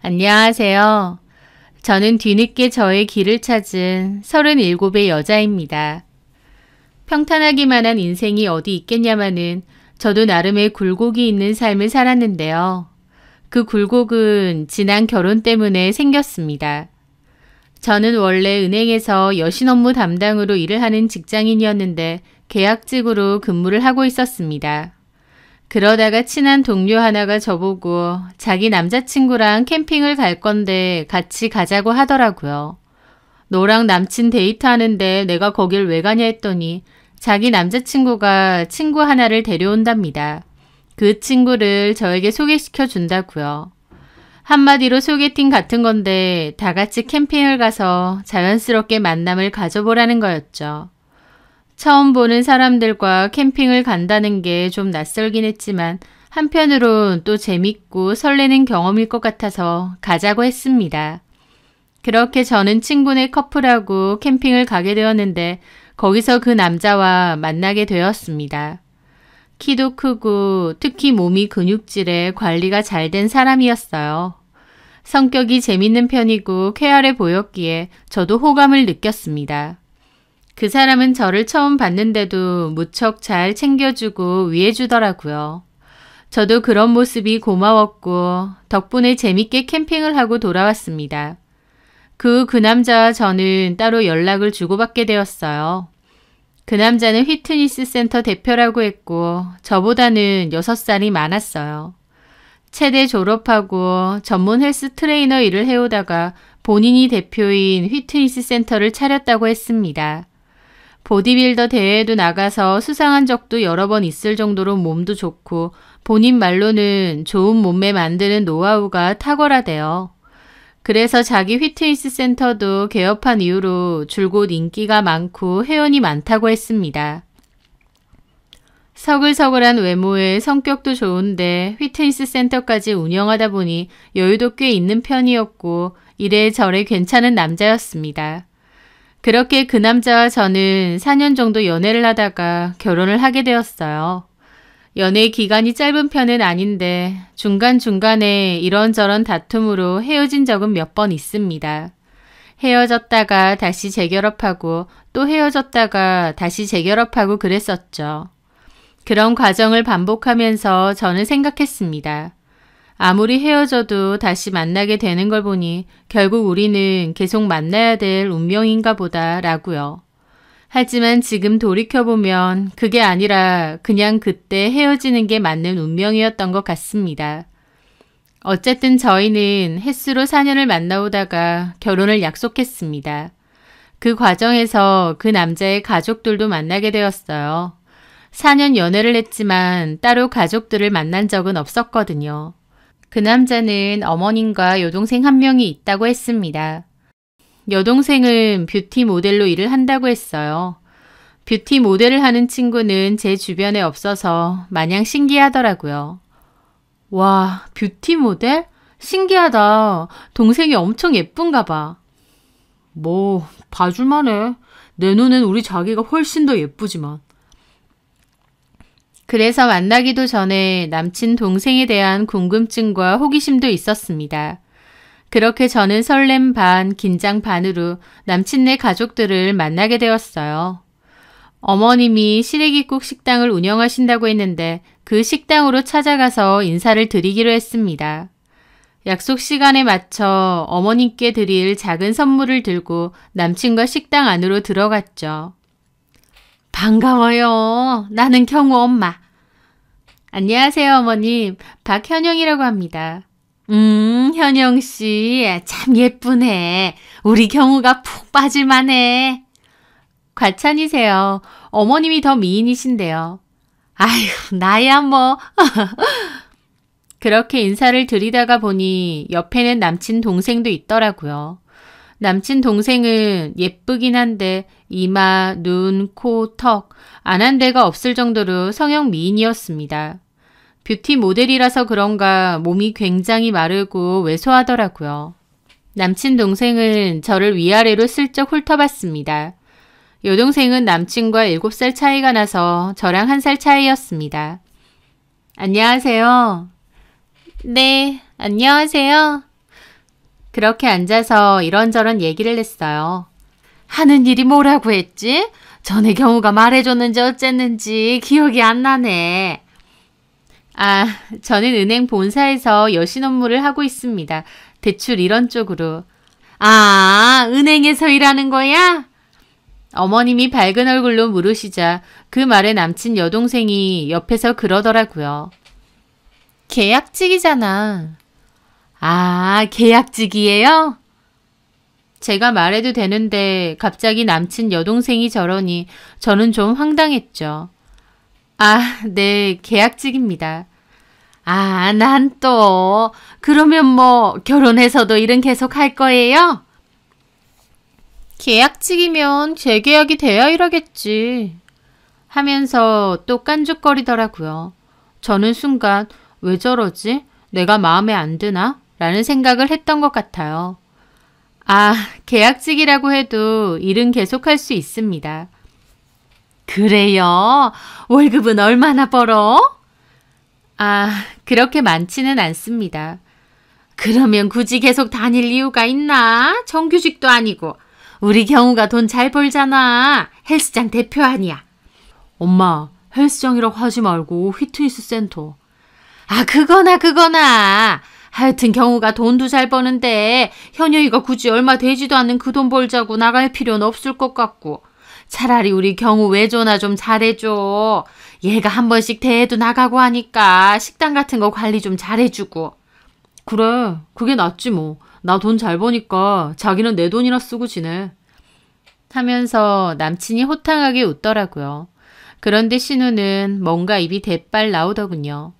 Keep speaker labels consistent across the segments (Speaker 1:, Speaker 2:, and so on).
Speaker 1: 안녕하세요. 저는 뒤늦게 저의 길을 찾은 37의 여자입니다. 평탄하기만 한 인생이 어디 있겠냐마는 저도 나름의 굴곡이 있는 삶을 살았는데요. 그 굴곡은 지난 결혼 때문에 생겼습니다. 저는 원래 은행에서 여신 업무 담당으로 일을 하는 직장인이었는데 계약직으로 근무를 하고 있었습니다. 그러다가 친한 동료 하나가 저보고 자기 남자친구랑 캠핑을 갈 건데 같이 가자고 하더라고요. 너랑 남친 데이트하는데 내가 거길 왜 가냐 했더니 자기 남자친구가 친구 하나를 데려온답니다. 그 친구를 저에게 소개시켜 준다고요. 한마디로 소개팅 같은 건데 다 같이 캠핑을 가서 자연스럽게 만남을 가져보라는 거였죠. 처음 보는 사람들과 캠핑을 간다는 게 좀 낯설긴 했지만 한편으론 또 재밌고 설레는 경험일 것 같아서 가자고 했습니다. 그렇게 저는 친구네 커플하고 캠핑을 가게 되었는데 거기서 그 남자와 만나게 되었습니다. 키도 크고 특히 몸이 근육질에 관리가 잘 된 사람이었어요. 성격이 재밌는 편이고 쾌활해 보였기에 저도 호감을 느꼈습니다. 그 사람은 저를 처음 봤는데도 무척 잘 챙겨주고 위해주더라고요. 저도 그런 모습이 고마웠고 덕분에 재밌게 캠핑을 하고 돌아왔습니다. 그 남자와 저는 따로 연락을 주고받게 되었어요. 그 남자는 휘트니스 센터 대표라고 했고 저보다는 6살이 많았어요. 체대 졸업하고 전문 헬스 트레이너 일을 해오다가 본인이 대표인 휘트니스 센터를 차렸다고 했습니다. 보디빌더 대회에도 나가서 수상한 적도 여러 번 있을 정도로 몸도 좋고 본인 말로는 좋은 몸매 만드는 노하우가 탁월하대요. 그래서 자기 휘트니스 센터도 개업한 이후로 줄곧 인기가 많고 회원이 많다고 했습니다. 서글서글한 외모에 성격도 좋은데 휘트니스 센터까지 운영하다 보니 여유도 꽤 있는 편이었고 이래저래 괜찮은 남자였습니다. 그렇게 그 남자와 저는 4년 정도 연애를 하다가 결혼을 하게 되었어요. 연애 기간이 짧은 편은 아닌데 중간중간에 이런저런 다툼으로 헤어진 적은 몇 번 있습니다. 헤어졌다가 다시 재결합하고 또 헤어졌다가 다시 재결합하고 그랬었죠. 그런 과정을 반복하면서 저는 생각했습니다. 아무리 헤어져도 다시 만나게 되는 걸 보니 결국 우리는 계속 만나야 될 운명인가 보다 라고요. 하지만 지금 돌이켜보면 그게 아니라 그냥 그때 헤어지는 게 맞는 운명이었던 것 같습니다. 어쨌든 저희는 햇수로 4년을 만나오다가 결혼을 약속했습니다. 그 과정에서 그 남자의 가족들도 만나게 되었어요. 4년 연애를 했지만 따로 가족들을 만난 적은 없었거든요. 그 남자는 어머님과 여동생 한 명이 있다고 했습니다. 여동생은 뷰티 모델로 일을 한다고 했어요. 뷰티 모델을 하는 친구는 제 주변에 없어서 마냥 신기하더라고요. 와, 뷰티 모델? 신기하다. 동생이 엄청 예쁜가 봐. 뭐, 봐줄만해. 내 눈엔 우리 자기가 훨씬 더 예쁘지만. 그래서 만나기도 전에 남친 동생에 대한 궁금증과 호기심도 있었습니다. 그렇게 저는 설렘 반, 긴장 반으로 남친네 가족들을 만나게 되었어요. 어머님이 시래기국 식당을 운영하신다고 했는데 그 식당으로 찾아가서 인사를 드리기로 했습니다. 약속 시간에 맞춰 어머님께 드릴 작은 선물을 들고 남친과 식당 안으로 들어갔죠. 반가워요. 나는 경우 엄마. 안녕하세요, 어머님. 박현영이라고 합니다. 현영씨, 참 예쁘네. 우리 경우가 푹 빠질만해. 과찬이세요. 어머님이 더 미인이신데요. 아휴, 나야 뭐. 그렇게 인사를 드리다가 보니 옆에는 남친 동생도 있더라고요. 남친 동생은 예쁘긴 한데 이마, 눈, 코, 턱 안 한 데가 없을 정도로 성형 미인이었습니다. 뷰티 모델이라서 그런가 몸이 굉장히 마르고 왜소하더라고요. 남친 동생은 저를 위아래로 슬쩍 훑어봤습니다. 여동생은 남친과 7살 차이가 나서 저랑 1살 차이였습니다. 안녕하세요. 네, 안녕하세요. 그렇게 앉아서 이런저런 얘기를 했어요. 하는 일이 뭐라고 했지? 전에 경우가 말해줬는지 어쨌는지 기억이 안 나네. 아, 저는 은행 본사에서 여신 업무를 하고 있습니다. 대출 이런 쪽으로. 아, 은행에서 일하는 거야? 어머님이 밝은 얼굴로 물으시자 그 말에 남친 여동생이 옆에서 그러더라고요. 계약직이잖아. 아, 계약직이에요? 제가 말해도 되는데 갑자기 남친 여동생이 저러니 저는 좀 황당했죠. 아, 네, 계약직입니다. 아, 난 또 그러면 뭐 결혼해서도 일은 계속 할 거예요? 계약직이면 재계약이 돼야 일하겠지. 하면서 또 깐죽거리더라고요. 저는 순간 왜 저러지? 내가 마음에 안 드나? 라는 생각을 했던 것 같아요. 아, 계약직이라고 해도 일은 계속할 수 있습니다. 그래요? 월급은 얼마나 벌어? 아, 그렇게 많지는 않습니다. 그러면 굳이 계속 다닐 이유가 있나? 정규직도 아니고. 우리 경우가 돈 잘 벌잖아. 헬스장 대표 아니야. 엄마, 헬스장이라고 하지 말고 피트니스 센터. 아, 그거나. 하여튼 경우가 돈도 잘 버는데 현여이가 굳이 얼마 되지도 않는 그 돈 벌자고 나갈 필요는 없을 것 같고. 차라리 우리 경우 외조나 좀 잘해줘. 얘가 한 번씩 대회도 나가고 하니까 식당 같은 거 관리 좀 잘해주고. 그래, 그게 낫지 뭐. 나 돈 잘 버니까 자기는 내 돈이나 쓰고 지내. 하면서 남친이 호탕하게 웃더라고요. 그런데 신우는 뭔가 입이 대빨 나오더군요.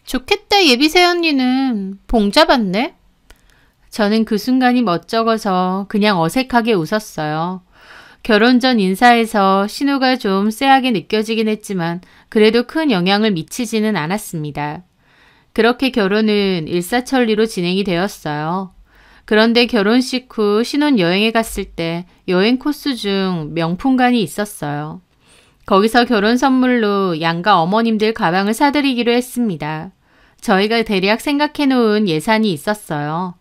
Speaker 1: 좋겠다, 예비새 언니는. 봉 잡았네? 저는 그 순간이 멋쩍어서 그냥 어색하게 웃었어요. 결혼 전 인사에서 신우가 좀 쎄하게 느껴지긴 했지만 그래도 큰 영향을 미치지는 않았습니다. 그렇게 결혼은 일사천리로 진행이 되었어요. 그런데 결혼식 후 신혼여행에 갔을 때 여행 코스 중 명품관이 있었어요. 거기서 결혼 선물로 양가 어머님들 가방을 사드리기로 했습니다. 저희가 대략 생각해 놓은 예산이 있었어요.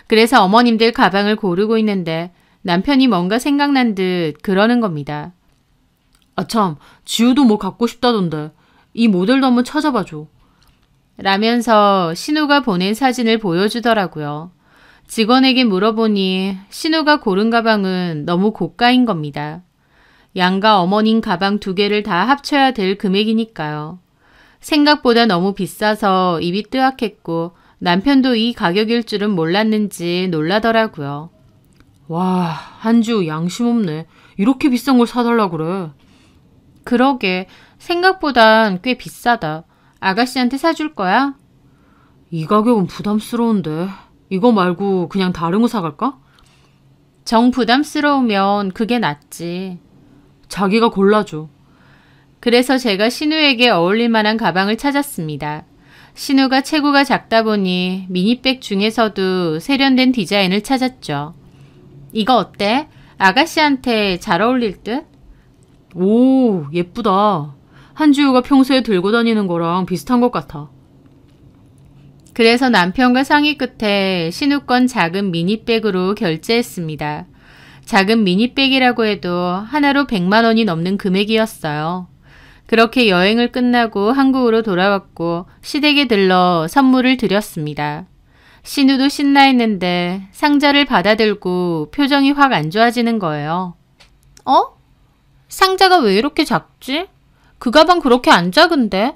Speaker 1: 그래서 어머님들 가방을 고르고 있는데 남편이 뭔가 생각난 듯 그러는 겁니다. 아 참, 지우도 뭐 갖고 싶다던데. 이 모델도 한번 찾아봐줘. 라면서 신우가 보낸 사진을 보여주더라고요. 직원에게 물어보니 신우가 고른 가방은 너무 고가인 겁니다. 양가 어머님 가방 2개를 다 합쳐야 될 금액이니까요. 생각보다 너무 비싸서 입이 뜨악했고 남편도 이 가격일 줄은 몰랐는지 놀라더라고요. 와, 한지우 양심 없네. 이렇게 비싼 걸 사달라 그래. 그러게, 생각보단 꽤 비싸다. 아가씨한테 사줄 거야? 이 가격은 부담스러운데. 이거 말고 그냥 다른 거 사갈까? 정 부담스러우면 그게 낫지. 자기가 골라줘. 그래서 제가 신우에게 어울릴 만한 가방을 찾았습니다. 신우가 체구가 작다 보니 미니백 중에서도 세련된 디자인을 찾았죠. 이거 어때? 아가씨한테 잘 어울릴 듯? 오, 예쁘다. 한지우가 평소에 들고 다니는 거랑 비슷한 것 같아. 그래서 남편과 상의 끝에 신우 건 작은 미니백으로 결제했습니다. 작은 미니백이라고 해도 하나로 100만 원이 넘는 금액이었어요. 그렇게 여행을 끝나고 한국으로 돌아왔고 시댁에 들러 선물을 드렸습니다. 신우도 신나했는데 상자를 받아들고 표정이 확 안 좋아지는 거예요. 어? 상자가 왜 이렇게 작지? 그 가방 그렇게 안 작은데?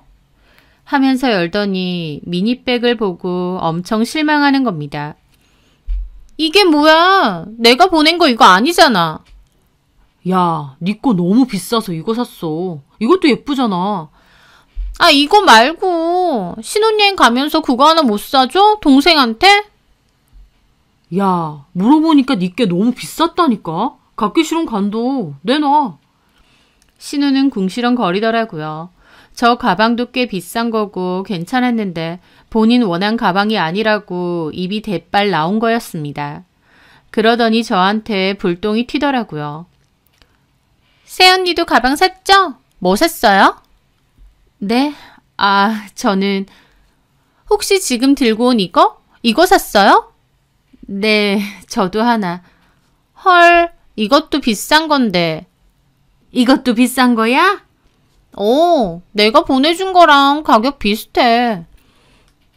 Speaker 1: 하면서 열더니 미니백을 보고 엄청 실망하는 겁니다. 이게 뭐야? 내가 보낸 거 이거 아니잖아. 야, 네 거 너무 비싸서 이거 샀어. 이것도 예쁘잖아. 아, 이거 말고 신혼여행 가면서 그거 하나 못 사줘? 동생한테? 야, 물어보니까 네 게 너무 비쌌다니까. 갖기 싫으면 간도 내놔. 신우는 궁시렁 거리더라고요. 저 가방도 꽤 비싼 거고 괜찮았는데 본인 원한 가방이 아니라고 입이 대빨 나온 거였습니다. 그러더니 저한테 불똥이 튀더라고요. 새언니도 가방 샀죠? 뭐 샀어요? 네? 아, 저는... 혹시 지금 들고 온 이거? 이거 샀어요? 네, 저도 하나. 헐, 이것도 비싼 건데. 이것도 비싼 거야? 내가 보내준 거랑 가격 비슷해.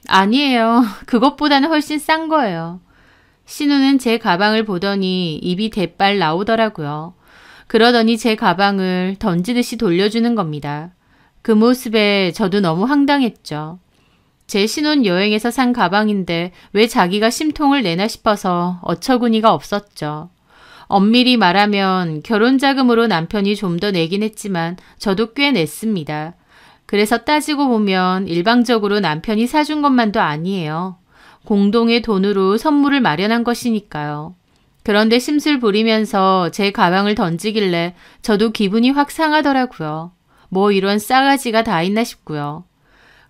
Speaker 1: 아니에요. 그것보다는 훨씬 싼 거예요. 신우는 제 가방을 보더니 입이 대빨 나오더라고요. 그러더니 제 가방을 던지듯이 돌려주는 겁니다. 그 모습에 저도 너무 황당했죠. 제 신혼여행에서 산 가방인데 왜 자기가 심통을 내나 싶어서 어처구니가 없었죠. 엄밀히 말하면 결혼자금으로 남편이 좀 더 내긴 했지만 저도 꽤 냈습니다. 그래서 따지고 보면 일방적으로 남편이 사준 것만도 아니에요. 공동의 돈으로 선물을 마련한 것이니까요. 그런데 심술 부리면서 제 가방을 던지길래 저도 기분이 확 상하더라고요. 뭐 이런 싸가지가 다 있나 싶고요.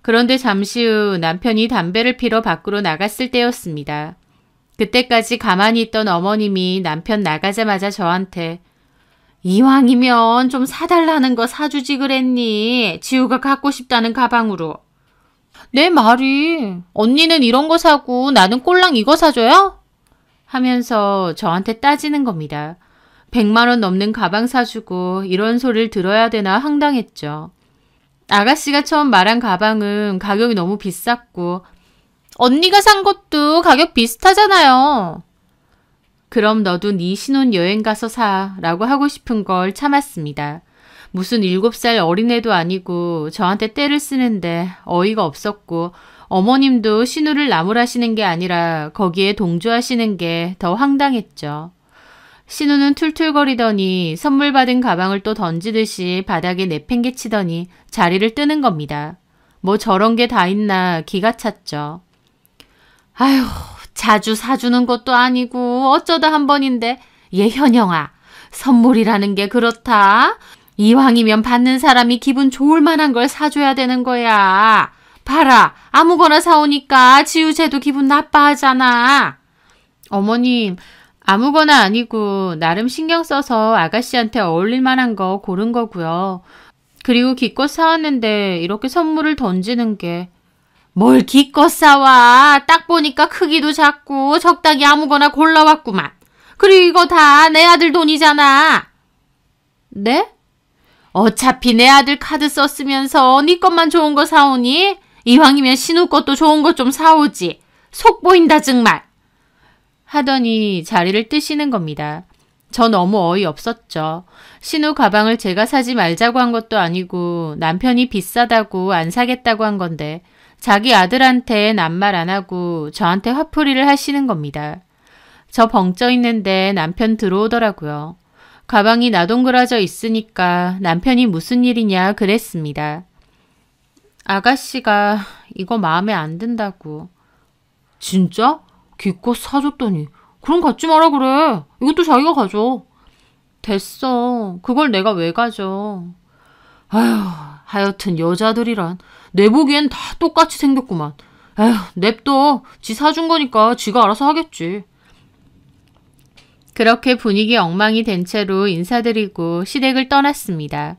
Speaker 1: 그런데 잠시 후 남편이 담배를 피러 밖으로 나갔을 때였습니다. 그때까지 가만히 있던 어머님이 남편 나가자마자 저한테 이왕이면 좀 사달라는 거 사주지 그랬니? 지우가 갖고 싶다는 가방으로. 내 말이 언니는 이런 거 사고 나는 꼴랑 이거 사줘요? 하면서 저한테 따지는 겁니다. 100만 원 넘는 가방 사주고 이런 소리를 들어야 되나 황당했죠. 아가씨가 처음 말한 가방은 가격이 너무 비쌌고 언니가 산 것도 가격 비슷하잖아요. 그럼 너도 네 신혼여행 가서 사 라고 하고 싶은 걸 참았습니다. 무슨 7살 어린애도 아니고 저한테 떼를 쓰는데 어이가 없었고 어머님도 신우를 나무라시는 게 아니라 거기에 동조하시는 게 더 황당했죠. 신우는 툴툴거리더니 선물 받은 가방을 또 던지듯이 바닥에 내팽개치더니 자리를 뜨는 겁니다. 뭐 저런 게 다 있나 기가 찼죠. 아휴, 자주 사주는 것도 아니고 어쩌다 한 번인데 얘 현영아, 선물이라는 게 그렇다. 이왕이면 받는 사람이 기분 좋을 만한 걸 사줘야 되는 거야. 봐라, 아무거나 사오니까 지우쟤도 기분 나빠하잖아. 어머님, 아무거나 아니고 나름 신경 써서 아가씨한테 어울릴 만한 거 고른 거고요. 그리고 기껏 사왔는데 이렇게 선물을 던지는 게. 뭘 기껏 사와. 딱 보니까 크기도 작고 적당히 아무거나 골라왔구만. 그리고 이거 다 내 아들 돈이잖아. 네? 어차피 내 아들 카드 썼으면서 네 것만 좋은 거 사오니? 이왕이면 신우 것도 좋은 거 좀 사오지. 속 보인다 정말. 하더니 자리를 뜨시는 겁니다. 저 너무 어이없었죠. 신우 가방을 제가 사지 말자고 한 것도 아니고 남편이 비싸다고 안 사겠다고 한 건데 자기 아들한테 낱말 안 하고 저한테 화풀이를 하시는 겁니다. 저 벙쪄 있는데 남편 들어오더라고요. 가방이 나동그라져 있으니까 남편이 무슨 일이냐 그랬습니다. 아가씨가 이거 마음에 안 든다고. 진짜? 기껏 사줬더니 그럼 갖지 마라 그래. 이것도 자기가 가져. 됐어. 그걸 내가 왜 가져. 아휴, 하여튼 여자들이란 내 보기엔 다 똑같이 생겼구만. 에휴, 냅둬. 지 사준 거니까 지가 알아서 하겠지. 그렇게 분위기 엉망이 된 채로 인사드리고 시댁을 떠났습니다.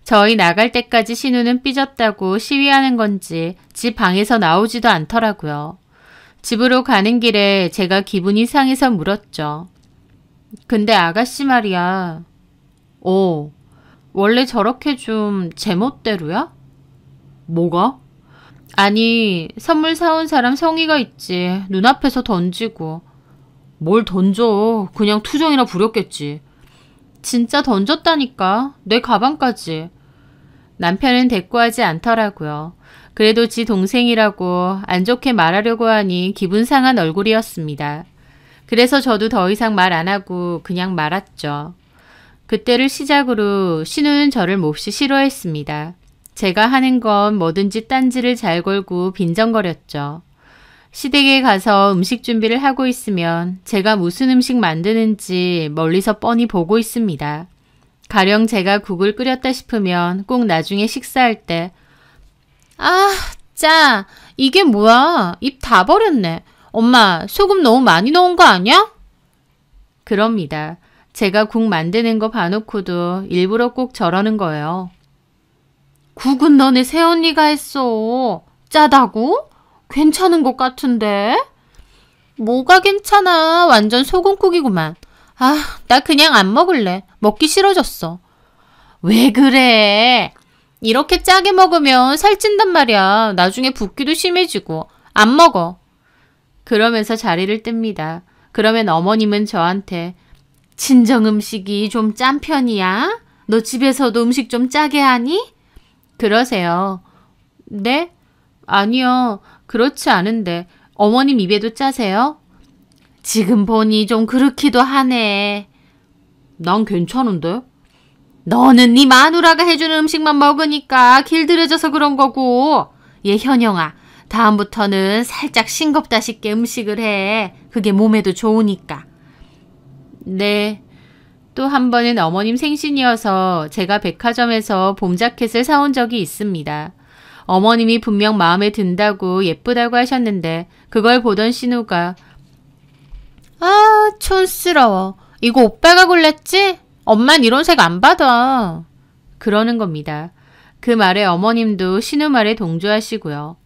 Speaker 1: 저희 나갈 때까지 신우는 삐졌다고 시위하는 건지 집 방에서 나오지도 않더라고요. 집으로 가는 길에 제가 기분이 상해서 물었죠. 근데 아가씨 말이야. 원래 저렇게 좀 제멋대로야? 뭐가? 아니, 선물 사온 사람 성의가 있지. 눈앞에서 던지고. 뭘 던져. 그냥 투정이나 부렸겠지. 진짜 던졌다니까. 내 가방까지. 남편은 대꾸하지 않더라고요. 그래도 지 동생이라고 안 좋게 말하려고 하니 기분 상한 얼굴이었습니다. 그래서 저도 더 이상 말 안 하고 그냥 말았죠. 그때를 시작으로 신우는 저를 몹시 싫어했습니다. 제가 하는 건 뭐든지 딴지를 잘 걸고 빈정거렸죠. 시댁에 가서 음식 준비를 하고 있으면 제가 무슨 음식 만드는지 멀리서 뻔히 보고 있습니다. 가령 제가 국을 끓였다 싶으면 꼭 나중에 식사할 때 짜, 이게 뭐야? 입 다 버렸네. 엄마, 소금 너무 많이 넣은 거 아니야? 그럽니다. 제가 국 만드는 거 봐놓고도 일부러 꼭 저러는 거예요. 국은 너네 새언니가 했어. 짜다고? 괜찮은 것 같은데? 뭐가 괜찮아. 완전 소금국이구만. 아, 나 그냥 안 먹을래. 먹기 싫어졌어. 왜 그래? 이렇게 짜게 먹으면 살찐단 말이야. 나중에 붓기도 심해지고. 안 먹어. 그러면서 자리를 뜹니다. 그러면 어머님은 저한테 친정 음식이 좀 짠 편이야? 너 집에서도 음식 좀 짜게 하니? 그러세요. 네? 아니요. 그렇지 않은데. 어머님 입에도 짜세요? 지금 보니 좀 그렇기도 하네. 난 괜찮은데? 너는 네 마누라가 해주는 음식만 먹으니까 길들여져서 그런 거고. 얘 현영아, 다음부터는 살짝 싱겁다 싶게 음식을 해. 그게 몸에도 좋으니까. 네. 또 한 번은 어머님 생신이어서 제가 백화점에서 봄 자켓을 사온 적이 있습니다. 어머님이 분명 마음에 든다고 예쁘다고 하셨는데 그걸 보던 신우가 아, 촌스러워. 이거 오빠가 골랐지? 엄만 이런 색 안 받아. 그러는 겁니다. 그 말에 어머님도 신우 말에 동조하시고요.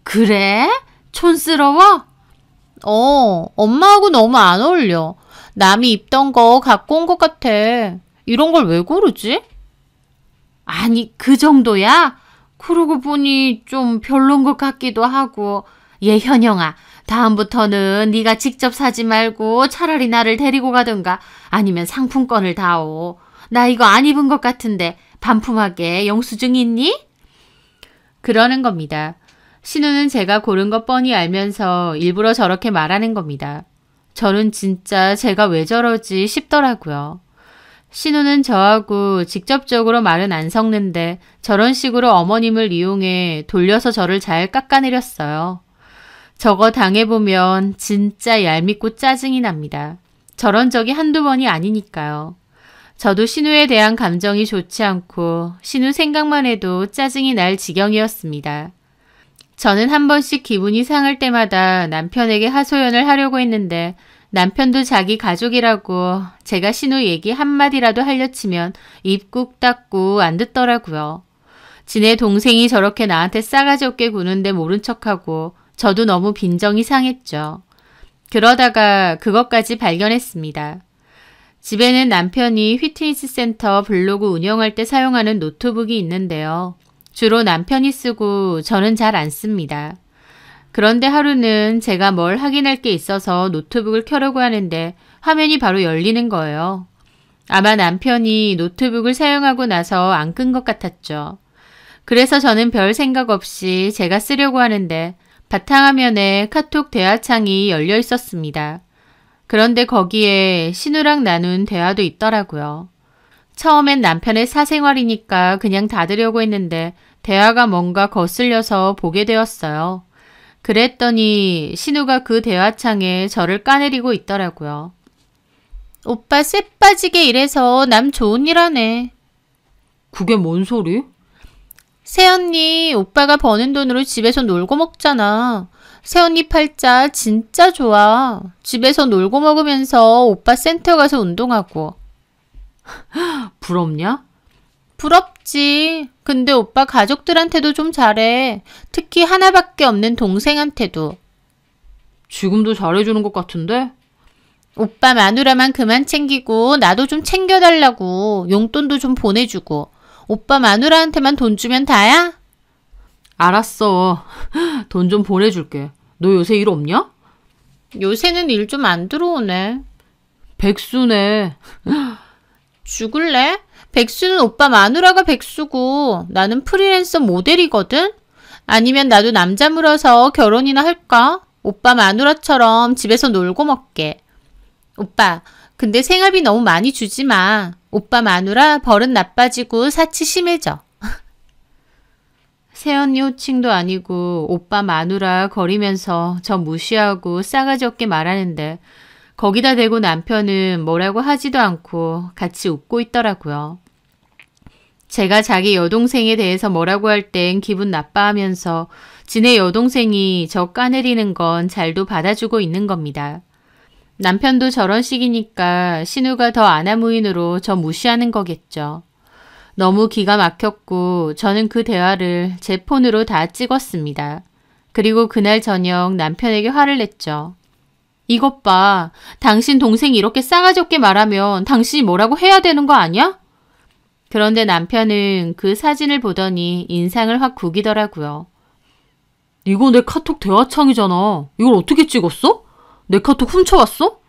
Speaker 1: 그래? 촌스러워? 엄마하고 너무 안 어울려. 남이 입던 거 갖고 온 것 같아. 이런 걸 왜 고르지? 아니, 그 정도야? 그러고 보니 좀 별론 것 같기도 하고. 얘 현영아, 다음부터는 네가 직접 사지 말고 차라리 나를 데리고 가든가 아니면 상품권을 다오. 나 이거 안 입은 것 같은데 반품하게 영수증 있니? 그러는 겁니다. 신우는 제가 고른 것 뻔히 알면서 일부러 저렇게 말하는 겁니다. 저는 진짜 제가 왜 저러지 싶더라고요. 신우는 저하고 직접적으로 말은 안 섞는데 저런 식으로 어머님을 이용해 돌려서 저를 잘 깎아내렸어요. 저거 당해보면 진짜 얄밉고 짜증이 납니다. 저런 적이 한두 번이 아니니까요. 저도 신우에 대한 감정이 좋지 않고 신우 생각만 해도 짜증이 날 지경이었습니다. 저는 한 번씩 기분이 상할 때마다 남편에게 하소연을 하려고 했는데 남편도 자기 가족이라고 제가 신우 얘기 한마디라도 하려 치면 입 꾹 닫고 안 듣더라고요. 지네 동생이 저렇게 나한테 싸가지 없게 구는데 모른 척하고 저도 너무 빈정이 상했죠. 그러다가 그것까지 발견했습니다. 집에는 남편이 휘트니스 센터 블로그 운영할 때 사용하는 노트북이 있는데요. 주로 남편이 쓰고 저는 잘 안 씁니다. 그런데 하루는 제가 뭘 확인할 게 있어서 노트북을 켜려고 하는데 화면이 바로 열리는 거예요. 아마 남편이 노트북을 사용하고 나서 안 끈 것 같았죠. 그래서 저는 별 생각 없이 제가 쓰려고 하는데 바탕화면에 카톡 대화창이 열려 있었습니다. 그런데 거기에 신우랑 나눈 대화도 있더라고요. 처음엔 남편의 사생활이니까 그냥 닫으려고 했는데 대화가 뭔가 거슬려서 보게 되었어요. 그랬더니 신우가 그 대화창에 저를 까내리고 있더라고요. 오빠 쎄 빠지게 일해서 남 좋은 일 하네. 그게 뭔 소리? 새언니 오빠가 버는 돈으로 집에서 놀고 먹잖아. 새언니 팔자 진짜 좋아. 집에서 놀고 먹으면서 오빠 센터 가서 운동하고. 부럽냐? 부럽지. 근데 오빠 가족들한테도 좀 잘해. 특히 하나밖에 없는 동생한테도. 지금도 잘해주는 것 같은데? 오빠 마누라만 그만 챙기고 나도 좀 챙겨달라고. 용돈도 좀 보내주고. 오빠 마누라한테만 돈 주면 다야? 알았어. 돈 좀 보내줄게. 너 요새 일 없냐? 요새는 일 좀 안 들어오네. 백수네. 죽을래? 백수는 오빠 마누라가 백수고 나는 프리랜서 모델이거든? 아니면 나도 남자 물어서 결혼이나 할까? 오빠 마누라처럼 집에서 놀고 먹게. 오빠, 근데 생활비 너무 많이 주지 마. 오빠 마누라 버릇 나빠지고 사치 심해져. 새언니 호칭도 아니고 오빠 마누라 거리면서 저 무시하고 싸가지 없게 말하는데 거기다 대고 남편은 뭐라고 하지도 않고 같이 웃고 있더라고요. 제가 자기 여동생에 대해서 뭐라고 할 땐 기분 나빠하면서 지네 여동생이 저 까내리는 건 잘도 받아주고 있는 겁니다. 남편도 저런 식이니까 신우가 더 아나무인으로 저 무시하는 거겠죠. 너무 기가 막혔고 저는 그 대화를 제 폰으로 다 찍었습니다. 그리고 그날 저녁 남편에게 화를 냈죠. 이것 봐. 당신 동생이 이렇게 싸가지 없게 말하면 당신이 뭐라고 해야 되는 거 아니야? 그런데 남편은 그 사진을 보더니 인상을 확 구기더라고요. 이거 내 카톡 대화창이잖아. 이걸 어떻게 찍었어? 내 카톡 훔쳐왔어?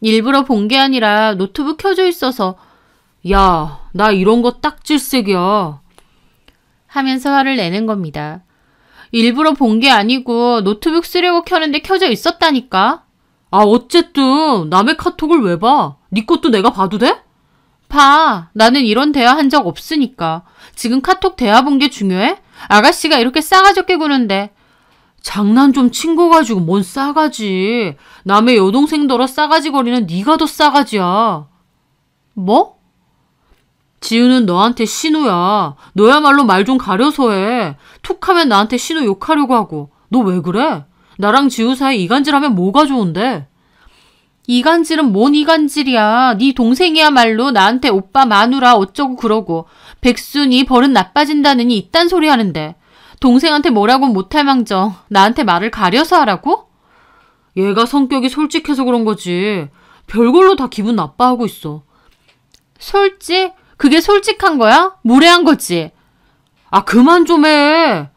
Speaker 1: 일부러 본 게 아니라 노트북 켜져 있어서 야, 나 이런 거 딱 질색이야. 하면서 화를 내는 겁니다. 일부러 본 게 아니고 노트북 쓰려고 켜는데 켜져 있었다니까. 아, 어쨌든 남의 카톡을 왜 봐? 네 것도 내가 봐도 돼? 봐. 나는 이런 대화 한 적 없으니까. 지금 카톡 대화 본 게 중요해? 아가씨가 이렇게 싸가지 없게 구는데. 장난 좀 친 거 가지고 뭔 싸가지. 남의 여동생더러 싸가지 거리는 네가 더 싸가지야. 뭐? 지우는 너한테 신우야. 너야말로 말 좀 가려서 해. 툭하면 나한테 신우 욕하려고 하고. 너 왜 그래? 나랑 지우 사이 이간질하면 뭐가 좋은데? 이간질은 뭔 이간질이야. 네 동생이야말로 나한테 오빠 마누라 어쩌고 그러고 백순이 버릇 나빠진다느니 이딴 소리 하는데 동생한테 뭐라고 못할 망정 나한테 말을 가려서 하라고? 얘가 성격이 솔직해서 그런 거지. 별걸로 다 기분 나빠하고 있어. 솔직? 그게 솔직한 거야? 무례한 거지? 아, 그만 좀 해.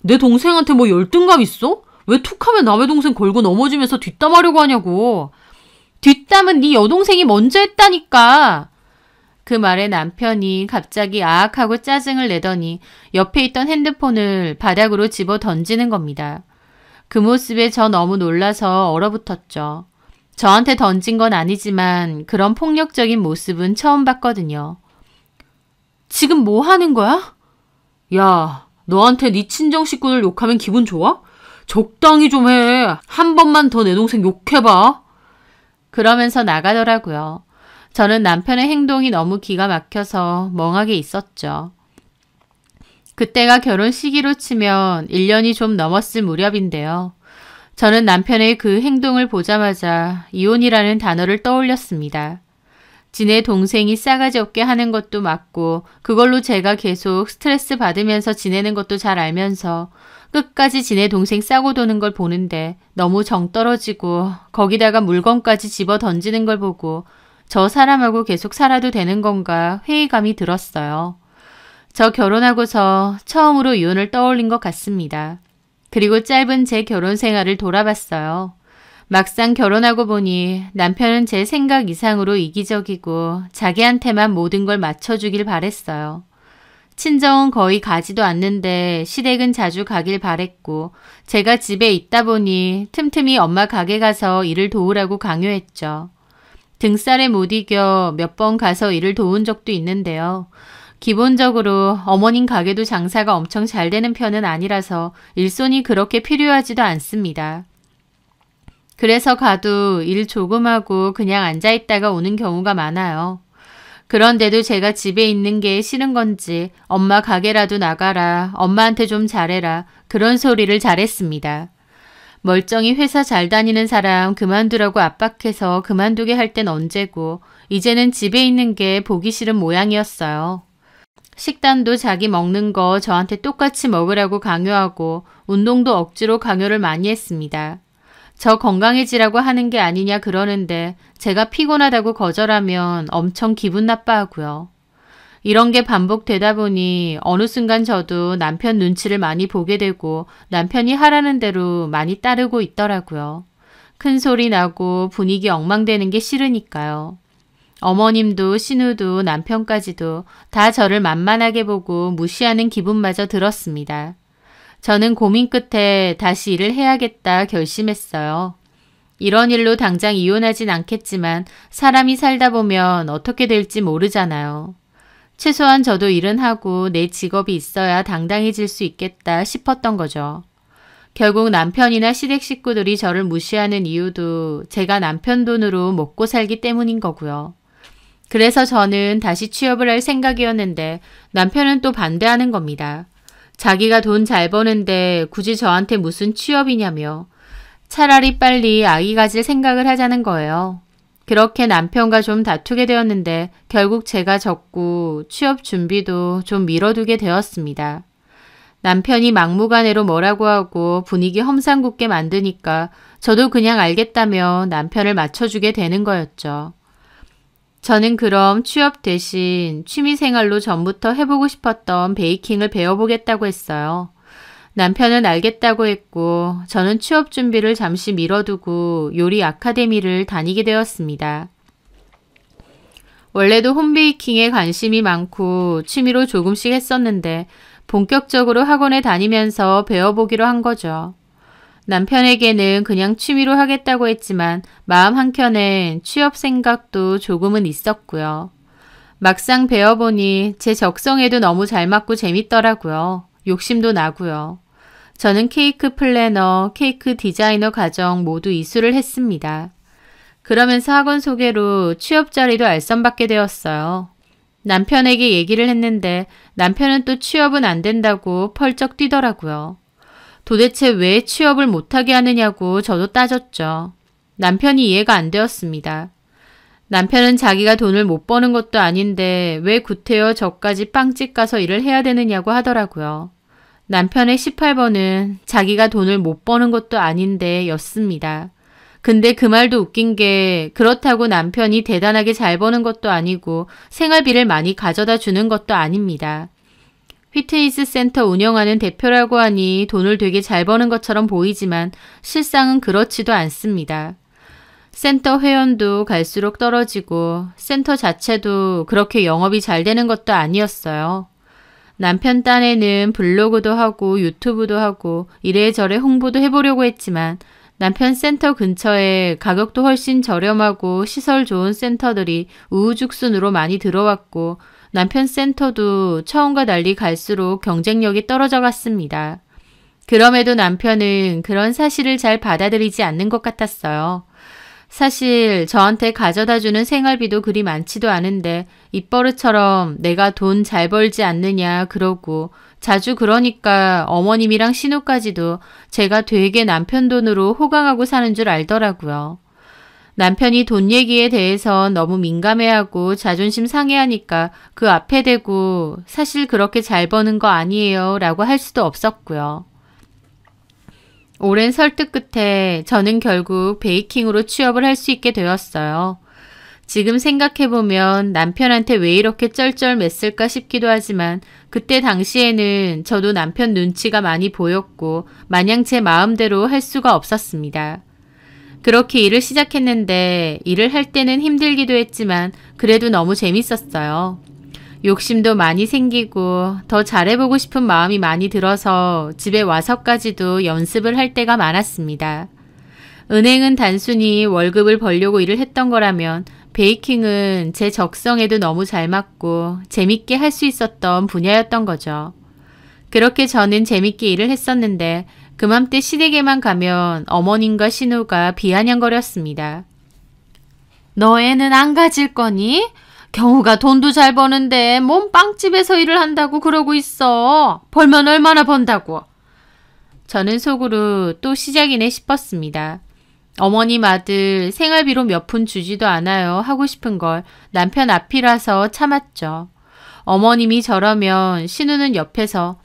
Speaker 1: 내 동생한테 뭐 열등감 있어? 왜 툭하면 남의 동생 걸고 넘어지면서 뒷담하려고 하냐고. 뒷담은 네 여동생이 먼저 했다니까. 그 말에 남편이 갑자기 아악하고 짜증을 내더니 옆에 있던 핸드폰을 바닥으로 집어 던지는 겁니다. 그 모습에 저 너무 놀라서 얼어붙었죠. 저한테 던진 건 아니지만 그런 폭력적인 모습은 처음 봤거든요. 지금 뭐 하는 거야? 야, 너한테 네 친정 식구들 욕하면 기분 좋아? 적당히 좀 해. 한 번만 더 내 동생 욕해봐. 그러면서 나가더라고요. 저는 남편의 행동이 너무 기가 막혀서 멍하게 있었죠. 그때가 결혼 시기로 치면 1년이 좀 넘었을 무렵인데요. 저는 남편의 그 행동을 보자마자 이혼이라는 단어를 떠올렸습니다. 지네 동생이 싸가지 없게 하는 것도 맞고 그걸로 제가 계속 스트레스 받으면서 지내는 것도 잘 알면서 끝까지 지네 동생 싸고 도는 걸 보는데 너무 정 떨어지고 거기다가 물건까지 집어 던지는 걸 보고 저 사람하고 계속 살아도 되는 건가 회의감이 들었어요. 저 결혼하고서 처음으로 이혼을 떠올린 것 같습니다. 그리고 짧은 제 결혼 생활을 돌아봤어요. 막상 결혼하고 보니 남편은 제 생각 이상으로 이기적이고 자기한테만 모든 걸 맞춰주길 바랬어요. 친정은 거의 가지도 않는데 시댁은 자주 가길 바랬고 제가 집에 있다 보니 틈틈이 엄마 가게 가서 일을 도우라고 강요했죠. 등살에 못 이겨 몇 번 가서 일을 도운 적도 있는데요. 기본적으로 어머님 가게도 장사가 엄청 잘 되는 편은 아니라서 일손이 그렇게 필요하지도 않습니다. 그래서 가도 일 조금 하고 그냥 앉아있다가 오는 경우가 많아요. 그런데도 제가 집에 있는 게 싫은 건지 엄마 가게라도 나가라, 엄마한테 좀 잘해라 그런 소리를 잘했습니다. 멀쩡히 회사 잘 다니는 사람 그만두라고 압박해서 그만두게 할 땐 언제고 이제는 집에 있는 게 보기 싫은 모양이었어요. 식단도 자기 먹는 거 저한테 똑같이 먹으라고 강요하고 운동도 억지로 강요를 많이 했습니다. 저 건강해지라고 하는 게 아니냐 그러는데 제가 피곤하다고 거절하면 엄청 기분 나빠하고요. 이런 게 반복되다 보니 어느 순간 저도 남편 눈치를 많이 보게 되고 남편이 하라는 대로 많이 따르고 있더라고요. 큰 소리 나고 분위기 엉망되는 게 싫으니까요. 어머님도 신우도 남편까지도 다 저를 만만하게 보고 무시하는 기분마저 들었습니다. 저는 고민 끝에 다시 일을 해야겠다 결심했어요. 이런 일로 당장 이혼하진 않겠지만 사람이 살다 보면 어떻게 될지 모르잖아요. 최소한 저도 일은 하고 내 직업이 있어야 당당해질 수 있겠다 싶었던 거죠. 결국 남편이나 시댁 식구들이 저를 무시하는 이유도 제가 남편 돈으로 먹고 살기 때문인 거고요. 그래서 저는 다시 취업을 할 생각이었는데 남편은 또 반대하는 겁니다. 자기가 돈 잘 버는데 굳이 저한테 무슨 취업이냐며 차라리 빨리 아기 가질 생각을 하자는 거예요. 그렇게 남편과 좀 다투게 되었는데 결국 제가 졌고 취업 준비도 좀 미뤄두게 되었습니다. 남편이 막무가내로 뭐라고 하고 분위기 험상궂게 만드니까 저도 그냥 알겠다며 남편을 맞춰주게 되는 거였죠. 저는 그럼 취업 대신 취미생활로 전부터 해보고 싶었던 베이킹을 배워보겠다고 했어요. 남편은 알겠다고 했고 저는 취업 준비를 잠시 미뤄두고 요리 아카데미를 다니게 되었습니다. 원래도 홈베이킹에 관심이 많고 취미로 조금씩 했었는데 본격적으로 학원에 다니면서 배워보기로 한 거죠. 남편에게는 그냥 취미로 하겠다고 했지만 마음 한켠엔 취업 생각도 조금은 있었고요. 막상 배워보니 제 적성에도 너무 잘 맞고 재밌더라고요. 욕심도 나고요. 저는 케이크 플래너, 케이크 디자이너 과정 모두 이수를 했습니다. 그러면서 학원 소개로 취업 자리도 알선받게 되었어요. 남편에게 얘기를 했는데 남편은 또 취업은 안 된다고 펄쩍 뛰더라고요. 도대체 왜 취업을 못하게 하느냐고 저도 따졌죠. 남편이 이해가 안 되었습니다. 남편은 자기가 돈을 못 버는 것도 아닌데 왜 구태여 저까지 빵집 가서 일을 해야 되느냐고 하더라고요. 남편의 18번은 자기가 돈을 못 버는 것도 아닌데 였습니다. 근데 그 말도 웃긴 게 그렇다고 남편이 대단하게 잘 버는 것도 아니고 생활비를 많이 가져다 주는 것도 아닙니다. 피트니스 센터 운영하는 대표라고 하니 돈을 되게 잘 버는 것처럼 보이지만 실상은 그렇지도 않습니다. 센터 회원도 갈수록 떨어지고 센터 자체도 그렇게 영업이 잘 되는 것도 아니었어요. 남편 딴에는 블로그도 하고 유튜브도 하고 이래저래 홍보도 해보려고 했지만 남편 센터 근처에 가격도 훨씬 저렴하고 시설 좋은 센터들이 우후죽순으로 많이 들어왔고 남편 센터도 처음과 달리 갈수록 경쟁력이 떨어져 갔습니다. 그럼에도 남편은 그런 사실을 잘 받아들이지 않는 것 같았어요. 사실 저한테 가져다주는 생활비도 그리 많지도 않은데 입버릇처럼 내가 돈 잘 벌지 않느냐 그러고 자주 그러니까 어머님이랑 신우까지도 제가 되게 남편 돈으로 호강하고 사는 줄 알더라고요. 남편이 돈 얘기에 대해서 너무 민감해하고 자존심 상해하니까 그 앞에 대고 사실 그렇게 잘 버는 거 아니에요 라고 할 수도 없었고요. 오랜 설득 끝에 저는 결국 베이킹으로 취업을 할 수 있게 되었어요. 지금 생각해보면 남편한테 왜 이렇게 쩔쩔맸을까 싶기도 하지만 그때 당시에는 저도 남편 눈치가 많이 보였고 마냥 제 마음대로 할 수가 없었습니다. 그렇게 일을 시작했는데 일을 할 때는 힘들기도 했지만 그래도 너무 재밌었어요. 욕심도 많이 생기고 더 잘해보고 싶은 마음이 많이 들어서 집에 와서까지도 연습을 할 때가 많았습니다. 은행은 단순히 월급을 벌려고 일을 했던 거라면 베이킹은 제 적성에도 너무 잘 맞고 재밌게 할 수 있었던 분야였던 거죠. 그렇게 저는 재밌게 일을 했었는데 그맘때 시댁에만 가면 어머님과 신우가 비아냥거렸습니다. 너 애는 안 가질 거니? 경우가 돈도 잘 버는데 뭔 빵집에서 일을 한다고 그러고 있어. 벌면 얼마나 번다고. 저는 속으로 또 시작이네 싶었습니다. 어머님 아들 생활비로 몇 푼 주지도 않아요 하고 싶은 걸 남편 앞이라서 참았죠. 어머님이 저러면 신우는 옆에서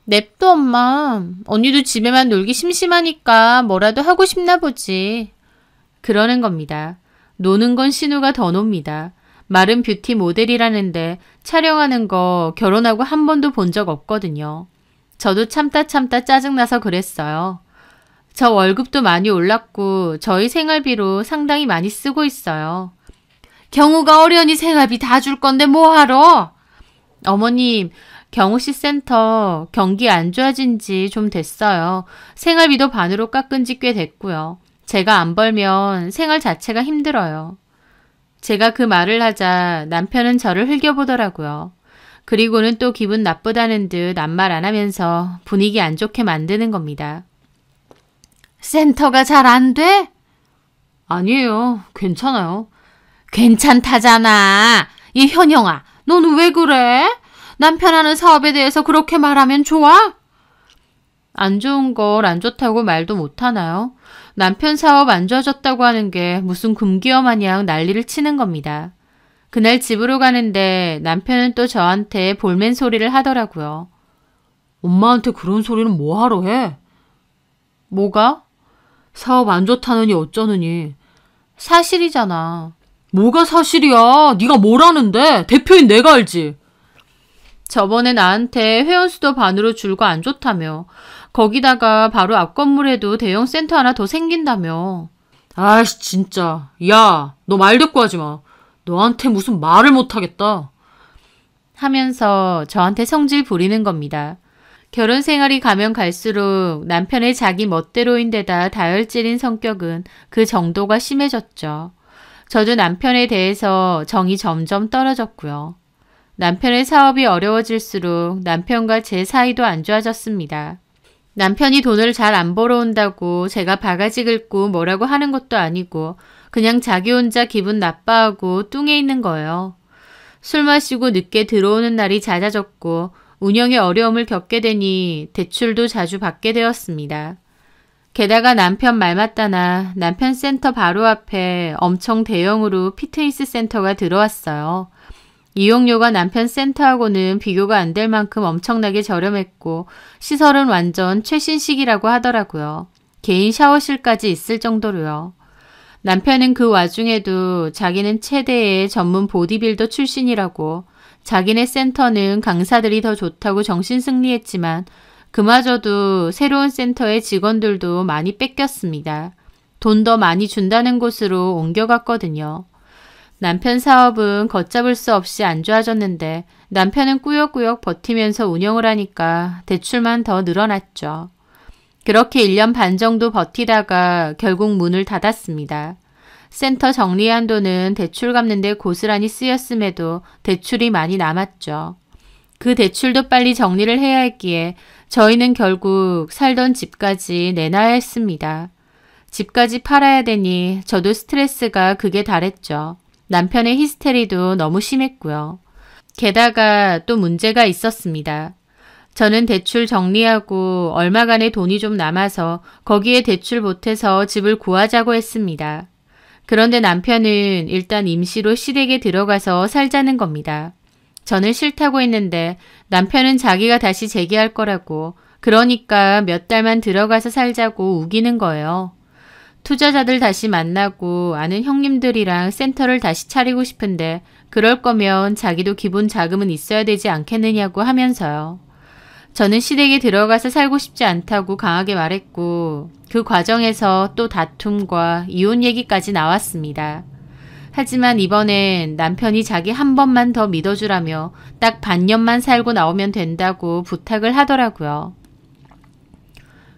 Speaker 1: 냅둬 엄마. 언니도 집에만 놀기 심심하니까 뭐라도 하고 싶나 보지. 그러는 겁니다. 노는 건 신우가 더 놉니다. 마른 뷰티 모델이라는데 촬영하는 거 결혼하고 한 번도 본 적 없거든요. 저도 참다 짜증나서 그랬어요. 저 월급도 많이 올랐고 저희 생활비로 상당히 많이 쓰고 있어요. 경우가 어련히 생활비 다 줄 건데 뭐하러? 어머님, 경우씨 센터 경기 안 좋아진 지 좀 됐어요. 생활비도 반으로 깎은 지 꽤 됐고요. 제가 안 벌면 생활 자체가 힘들어요. 제가 그 말을 하자 남편은 저를 흘겨보더라고요. 그리고는 또 기분 나쁘다는 듯 아무 말 안 하면서 분위기 안 좋게 만드는 겁니다. 센터가 잘 안 돼? 아니에요. 괜찮아요. 괜찮다잖아. 이 현영아, 너는 왜 그래? 남편 하는 사업에 대해서 그렇게 말하면 좋아? 안 좋은 걸 안 좋다고 말도 못하나요? 남편 사업 안 좋아졌다고 하는 게 무슨 금기어 마냥 난리를 치는 겁니다. 그날 집으로 가는데 남편은 또 저한테 볼멘 소리를 하더라고요.
Speaker 2: 엄마한테 그런 소리는 뭐하러 해?
Speaker 1: 뭐가?
Speaker 2: 사업 안 좋다느니 어쩌느니.
Speaker 1: 사실이잖아.
Speaker 2: 뭐가 사실이야? 네가 뭘 아는데? 대표인 내가 알지.
Speaker 1: 저번에 나한테 회원수도 반으로 줄고 안 좋다며. 거기다가 바로 앞 건물에도 대형 센터 하나 더 생긴다며.
Speaker 2: 아이씨 진짜. 야, 너 말 대꾸 하지 마. 너한테 무슨 말을 못하겠다.
Speaker 1: 하면서 저한테 성질 부리는 겁니다. 결혼 생활이 가면 갈수록 남편의 자기 멋대로인 데다 다혈질인 성격은 그 정도가 심해졌죠. 저도 남편에 대해서 정이 점점 떨어졌고요. 남편의 사업이 어려워질수록 남편과 제 사이도 안 좋아졌습니다. 남편이 돈을 잘 안 벌어온다고 제가 바가지 긁고 뭐라고 하는 것도 아니고 그냥 자기 혼자 기분 나빠하고 뚱해 있는 거예요. 술 마시고 늦게 들어오는 날이 잦아졌고 운영에 어려움을 겪게 되니 대출도 자주 받게 되었습니다. 게다가 남편 말 맞다나 남편 센터 바로 앞에 엄청 대형으로 피트니스 센터가 들어왔어요. 이용료가 남편 센터하고는 비교가 안 될 만큼 엄청나게 저렴했고 시설은 완전 최신식이라고 하더라고요. 개인 샤워실까지 있을 정도로요. 남편은 그 와중에도 자기는 최대의 전문 보디빌더 출신이라고 자기네 센터는 강사들이 더 좋다고 정신승리했지만 그마저도 새로운 센터의 직원들도 많이 뺏겼습니다. 돈 더 많이 준다는 곳으로 옮겨갔거든요. 남편 사업은 걷잡을 수 없이 안 좋아졌는데 남편은 꾸역꾸역 버티면서 운영을 하니까 대출만 더 늘어났죠. 그렇게 1년 반 정도 버티다가 결국 문을 닫았습니다. 센터 정리한 돈은 대출 갚는 데 고스란히 쓰였음에도 대출이 많이 남았죠. 그 대출도 빨리 정리를 해야 했기에 저희는 결국 살던 집까지 내놔야 했습니다. 집까지 팔아야 되니 저도 스트레스가 극에 달했죠. 남편의 히스테리도 너무 심했고요. 게다가 또 문제가 있었습니다. 저는 대출 정리하고 얼마간의 돈이 좀 남아서 거기에 대출 보태서 집을 구하자고 했습니다. 그런데 남편은 일단 임시로 시댁에 들어가서 살자는 겁니다. 저는 싫다고 했는데 남편은 자기가 다시 재개할 거라고 그러니까 몇 달만 들어가서 살자고 우기는 거예요. 투자자들 다시 만나고 아는 형님들이랑 센터를 다시 차리고 싶은데 그럴 거면 자기도 기본 자금은 있어야 되지 않겠느냐고 하면서요. 저는 시댁에 들어가서 살고 싶지 않다고 강하게 말했고 그 과정에서 또 다툼과 이혼 얘기까지 나왔습니다. 하지만 이번엔 남편이 자기 한 번만 더 믿어주라며 딱 반년만 살고 나오면 된다고 부탁을 하더라고요.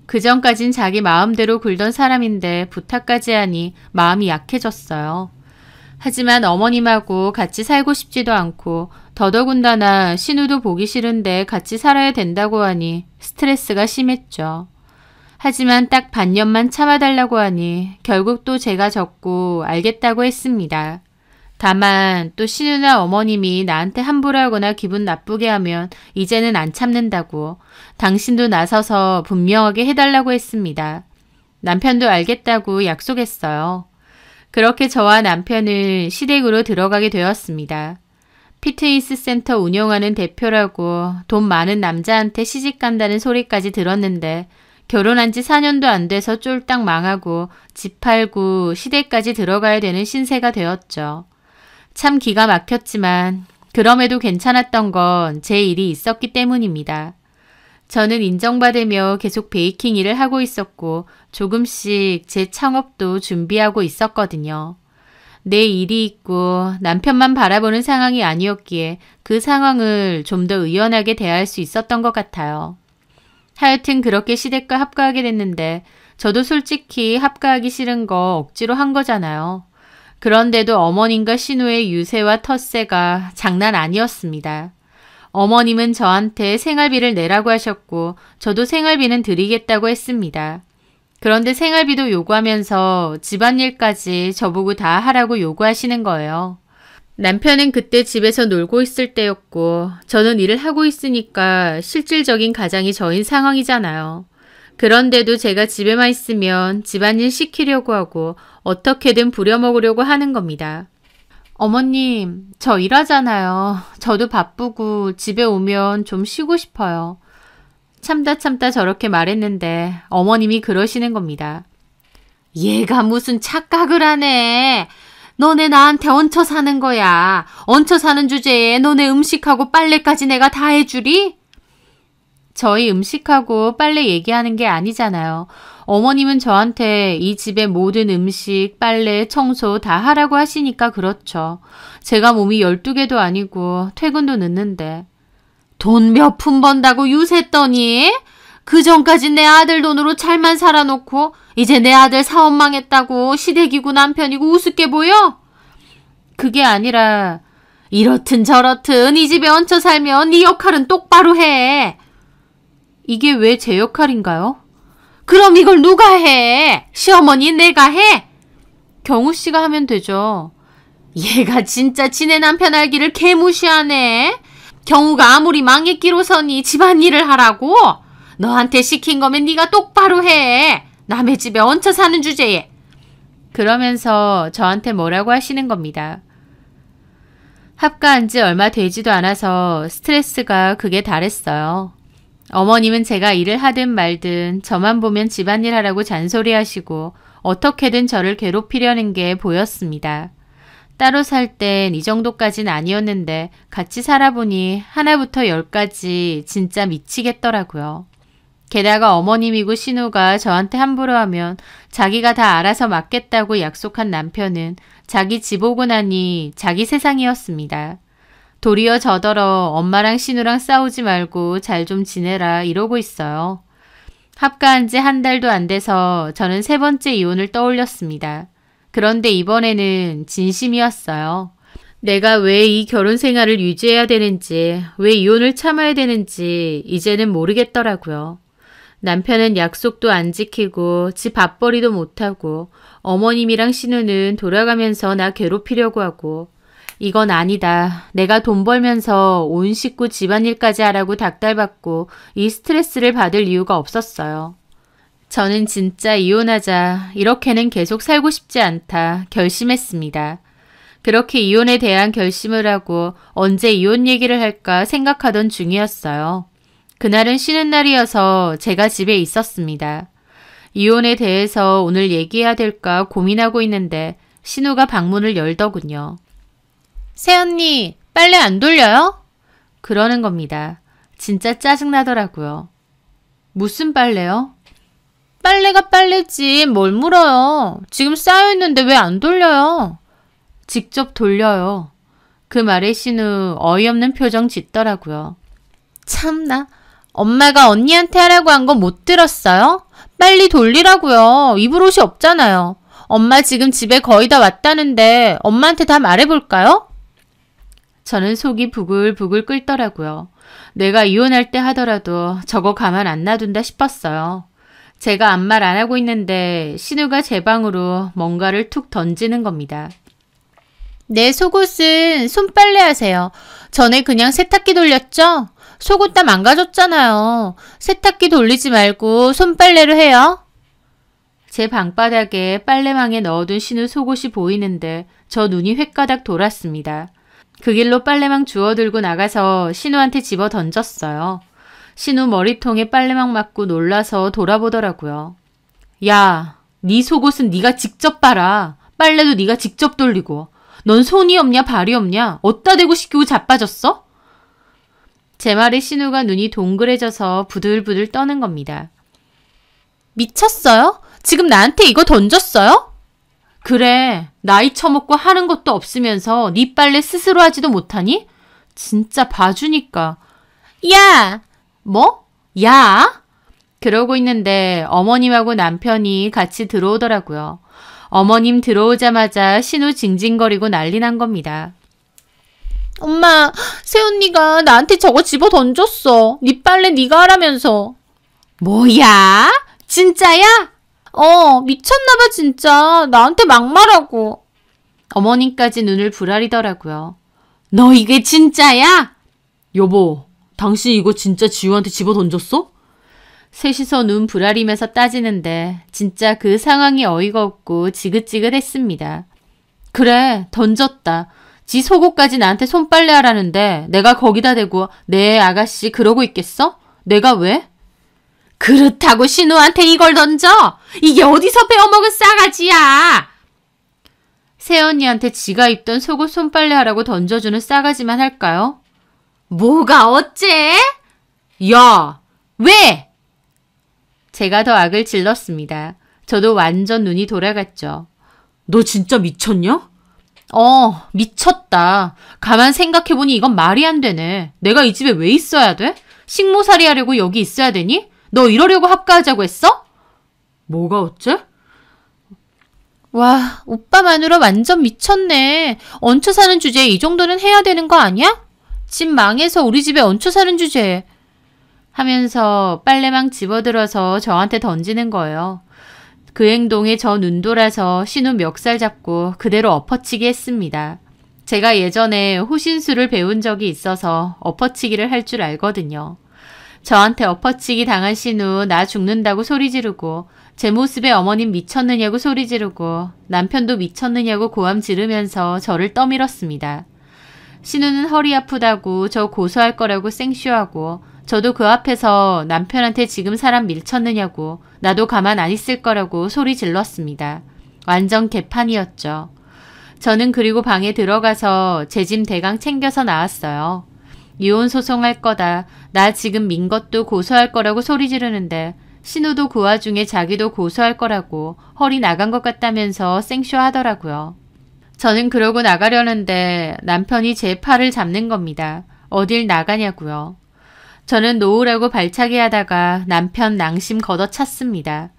Speaker 1: 그전까진 자기 마음대로 굴던 사람인데 부탁까지 하니 마음이 약해졌어요. 하지만 어머님하고 같이 살고 싶지도 않고 더더군다나 신우도 보기 싫은데 같이 살아야 된다고 하니 스트레스가 심했죠. 하지만 딱 반년만 참아달라고 하니 결국 또 제가 졌고 알겠다고 했습니다. 다만 또 신우나 어머님이 나한테 함부로 하거나 기분 나쁘게 하면 이제는 안 참는다고 당신도 나서서 분명하게 해달라고 했습니다. 남편도 알겠다고 약속했어요. 그렇게 저와 남편은 시댁으로 들어가게 되었습니다. 피트니스 센터 운영하는 대표라고 돈 많은 남자한테 시집 간다는 소리까지 들었는데 결혼한 지 4년도 안 돼서 쫄딱 망하고 집 팔고 시댁까지 들어가야 되는 신세가 되었죠. 참 기가 막혔지만 그럼에도 괜찮았던 건 제 일이 있었기 때문입니다. 저는 인정받으며 계속 베이킹 일을 하고 있었고 조금씩 제 창업도 준비하고 있었거든요. 내 일이 있고 남편만 바라보는 상황이 아니었기에 그 상황을 좀 더 의연하게 대할 수 있었던 것 같아요. 하여튼 그렇게 시댁과 합가하게 됐는데 저도 솔직히 합가하기 싫은 거 억지로 한 거잖아요. 그런데도 어머님과 신우의 유세와 텃세가 장난 아니었습니다. 어머님은 저한테 생활비를 내라고 하셨고 저도 생활비는 드리겠다고 했습니다. 그런데 생활비도 요구하면서 집안일까지 저보고 다 하라고 요구하시는 거예요. 남편은 그때 집에서 놀고 있을 때였고 저는 일을 하고 있으니까 실질적인 가장이 저인 상황이잖아요. 그런데도 제가 집에만 있으면 집안일 시키려고 하고 어떻게든 부려먹으려고 하는 겁니다. 어머님, 저 일하잖아요. 저도 바쁘고 집에 오면 좀 쉬고 싶어요. 참다 저렇게 말했는데 어머님이 그러시는 겁니다.
Speaker 2: 얘가 무슨 착각을 하네. 너네 나한테 얹혀 사는 거야. 얹혀 사는 주제에 너네 음식하고 빨래까지 내가 다 해주리?
Speaker 1: 저희 음식하고 빨래 얘기하는 게 아니잖아요. 어머님은 저한테 이 집의 모든 음식, 빨래, 청소 다 하라고 하시니까 그렇죠. 제가 몸이 12개도 아니고 퇴근도 늦는데.
Speaker 2: 돈 몇 푼 번다고 유세했더니? 그 전까진 내 아들 돈으로 잘만 살아놓고 이제 내 아들 사업 망했다고 시댁이고 남편이고 우습게 보여?
Speaker 1: 그게 아니라
Speaker 2: 이렇든 저렇든 이 집에 얹혀 살면 네 역할은 똑바로 해.
Speaker 1: 이게 왜 제 역할인가요?
Speaker 2: 그럼 이걸 누가 해? 시어머니 내가 해?
Speaker 1: 경우 씨가 하면 되죠.
Speaker 2: 얘가 진짜 지네 남편 알기를 개무시하네. 경우가 아무리 망했기로서니 집안일을 하라고? 너한테 시킨 거면 네가 똑바로 해. 남의 집에 얹혀 사는 주제에.
Speaker 1: 그러면서 저한테 뭐라고 하시는 겁니다. 합가한 지 얼마 되지도 않아서 스트레스가 극에 달했어요. 어머님은 제가 일을 하든 말든 저만 보면 집안일 하라고 잔소리하시고 어떻게든 저를 괴롭히려는 게 보였습니다. 따로 살 땐 이 정도까진 아니었는데 같이 살아보니 하나부터 10까지 진짜 미치겠더라고요. 게다가 어머님이고 신우가 저한테 함부로 하면 자기가 다 알아서 맡겠다고 약속한 남편은 자기 집 오고 나니 자기 세상이었습니다. 도리어 저더러 엄마랑 신우랑 싸우지 말고 잘 좀 지내라 이러고 있어요. 합가한 지 한 달도 안 돼서 저는 3번째 이혼을 떠올렸습니다. 그런데 이번에는 진심이었어요. 내가 왜 이 결혼 생활을 유지해야 되는지, 왜 이혼을 참아야 되는지 이제는 모르겠더라고요. 남편은 약속도 안 지키고 집 밥벌이도 못하고 어머님이랑 신우는 돌아가면서 나 괴롭히려고 하고 이건 아니다. 내가 돈 벌면서 온 식구 집안일까지 하라고 닥달받고 이 스트레스를 받을 이유가 없었어요. 저는 진짜 이혼하자. 이렇게는 계속 살고 싶지 않다. 결심했습니다. 그렇게 이혼에 대한 결심을 하고 언제 이혼 얘기를 할까 생각하던 중이었어요. 그날은 쉬는 날이어서 제가 집에 있었습니다. 이혼에 대해서 오늘 얘기해야 될까 고민하고 있는데 신우가 방문을 열더군요. 새언니, 빨래 안 돌려요? 그러는 겁니다. 진짜 짜증나더라고요. 무슨 빨래요? 빨래가 빨래지 뭘 물어요. 지금 쌓여있는데 왜 안 돌려요? 직접 돌려요. 그 말에 신우 어이없는 표정 짓더라고요. 참나, 엄마가 언니한테 하라고 한 거 못 들었어요? 빨리 돌리라고요. 입을 옷이 없잖아요. 엄마 지금 집에 거의 다 왔다는데 엄마한테 다 말해볼까요? 저는 속이 부글부글 끓더라고요. 내가 이혼할 때 하더라도 저거 가만 안 놔둔다 싶었어요. 제가 아무 말 안 하고 있는데 신우가 제 방으로 뭔가를 툭 던지는 겁니다. 내 속옷은 손빨래 하세요. 전에 그냥 세탁기 돌렸죠? 속옷 다 망가졌잖아요. 세탁기 돌리지 말고 손빨래를 해요. 제 방바닥에 빨래망에 넣어둔 신우 속옷이 보이는데 저 눈이 횟가닥 돌았습니다. 그 길로 빨래망 주워들고 나가서 신우한테 집어 던졌어요. 신우 머리통에 빨래망 맞고 놀라서 돌아보더라고요. 야, 네 속옷은 네가 직접 빨아. 빨래도 네가 직접 돌리고. 넌 손이 없냐 발이 없냐? 어디다 대고 시키고 자빠졌어? 제 말에 신우가 눈이 동그래져서 부들부들 떠는 겁니다. 미쳤어요? 지금 나한테 이거 던졌어요? 그래, 나이 처먹고 하는 것도 없으면서 네 빨래 스스로 하지도 못하니? 진짜 봐주니까. 야! 뭐? 야? 그러고 있는데 어머님하고 남편이 같이 들어오더라고요. 어머님 들어오자마자 신우 징징거리고 난리 난 겁니다. 엄마, 새언니가 나한테 저거 집어 던졌어. 네 빨래 네가 하라면서. 뭐야? 진짜야? 미쳤나봐 진짜. 나한테 막말하고. 어머님까지 눈을 부라리더라고요. 너 이게 진짜야?
Speaker 2: 여보, 당신 이거 진짜 지우한테 집어 던졌어?
Speaker 1: 셋이서 눈 부라리면서 따지는데 진짜 그 상황이 어이가 없고 지긋지긋했습니다. 그래, 던졌다. 지 속옷까지 나한테 손빨래 하라는데 내가 거기다 대고 네 아가씨 그러고 있겠어? 내가 왜?
Speaker 2: 그렇다고 신우한테 이걸 던져? 이게 어디서 배워먹은 싸가지야?
Speaker 1: 새언니한테 지가 입던 속옷 손빨래 하라고 던져주는 싸가지만 할까요?
Speaker 2: 뭐가 어째? 야, 왜?
Speaker 1: 제가 더 악을 질렀습니다. 저도 완전 눈이 돌아갔죠.
Speaker 2: 너 진짜 미쳤냐?
Speaker 1: 미쳤다. 가만 생각해보니 이건 말이 안 되네. 내가 이 집에 왜 있어야 돼? 식모살이 하려고 여기 있어야 되니? 너 이러려고 합가하자고 했어?
Speaker 2: 뭐가 어째?
Speaker 1: 와, 오빠 마누라 완전 미쳤네. 얹혀 사는 주제에 이 정도는 해야 되는 거 아니야? 집 망해서 우리 집에 얹혀 사는 주제에. 하면서 빨래망 집어들어서 저한테 던지는 거예요. 그 행동에 저 눈돌아서 신우 멱살 잡고 그대로 엎어치기 했습니다. 제가 예전에 호신술을 배운 적이 있어서 엎어치기를 할 줄 알거든요. 저한테 엎어치기 당한 신우 나 죽는다고 소리 지르고 제 모습에 어머님 미쳤느냐고 소리 지르고 남편도 미쳤느냐고 고함 지르면서 저를 떠밀었습니다. 신우는 허리 아프다고 저 고소할 거라고 생쇼하고 저도 그 앞에서 남편한테 지금 사람 밀쳤느냐고 나도 가만 안 있을 거라고 소리 질렀습니다. 완전 개판이었죠. 저는 그리고 방에 들어가서 제 짐 대강 챙겨서 나왔어요. 이혼 소송할 거다. 나 지금 민 것도 고소할 거라고 소리 지르는데 신우도 그 와중에 자기도 고소할 거라고 허리 나간 것 같다면서 생쇼하더라고요. 저는 그러고 나가려는데 남편이 제 팔을 잡는 겁니다. 어딜 나가냐고요. 저는 놓으라고 발차기 하다가 남편 낭심 걷어찼습니다.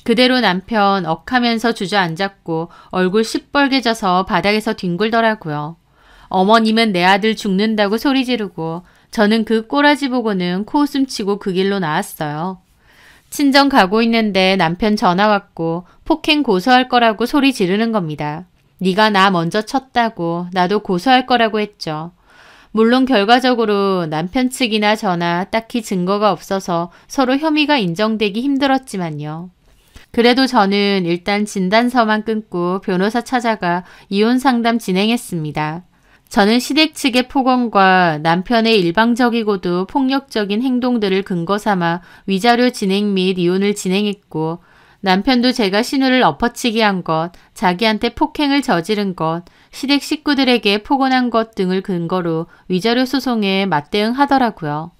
Speaker 1: 그대로 남편 억하면서 주저앉았고 얼굴 시뻘개져서 바닥에서 뒹굴더라고요. 어머님은 내 아들 죽는다고 소리 지르고 저는 그 꼬라지 보고는 코웃음 치고 그 길로 나왔어요. 친정 가고 있는데 남편 전화 왔고 폭행 고소할 거라고 소리 지르는 겁니다. 네가 나 먼저 쳤다고 나도 고소할 거라고 했죠. 물론 결과적으로 남편 측이나 저나 딱히 증거가 없어서 서로 혐의가 인정되기 힘들었지만요. 그래도 저는 일단 진단서만 끊고 변호사 찾아가 이혼 상담 진행했습니다. 저는 시댁 측의 폭언과 남편의 일방적이고도 폭력적인 행동들을 근거 삼아 위자료 진행 및 이혼을 진행했고 남편도 제가 신우를 엎어치기 한 것, 자기한테 폭행을 저지른 것, 시댁 식구들에게 폭언한 것 등을 근거로 위자료 소송에 맞대응하더라고요.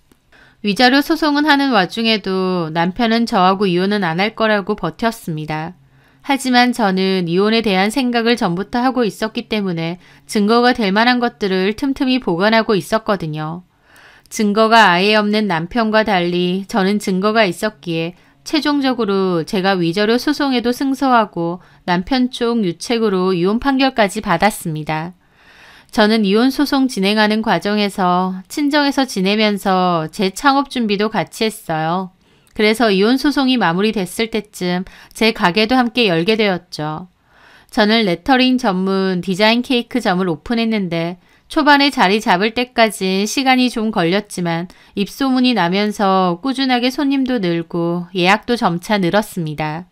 Speaker 1: 위자료 소송은 하는 와중에도 남편은 저하고 이혼은 안 할 거라고 버텼습니다. 하지만 저는 이혼에 대한 생각을 전부터 하고 있었기 때문에 증거가 될 만한 것들을 틈틈이 보관하고 있었거든요. 증거가 아예 없는 남편과 달리 저는 증거가 있었기에 최종적으로 제가 위자료 소송에도 승소하고 남편 쪽 유책으로 이혼 판결까지 받았습니다. 저는 이혼 소송 진행하는 과정에서 친정에서 지내면서 제 창업 준비도 같이 했어요. 그래서 이혼 소송이 마무리됐을 때쯤 제 가게도 함께 열게 되었죠. 저는 레터링 전문 디자인 케이크점을 오픈했는데 초반에 자리 잡을 때까지 시간이 좀 걸렸지만 입소문이 나면서 꾸준하게 손님도 늘고 예약도 점차 늘었습니다.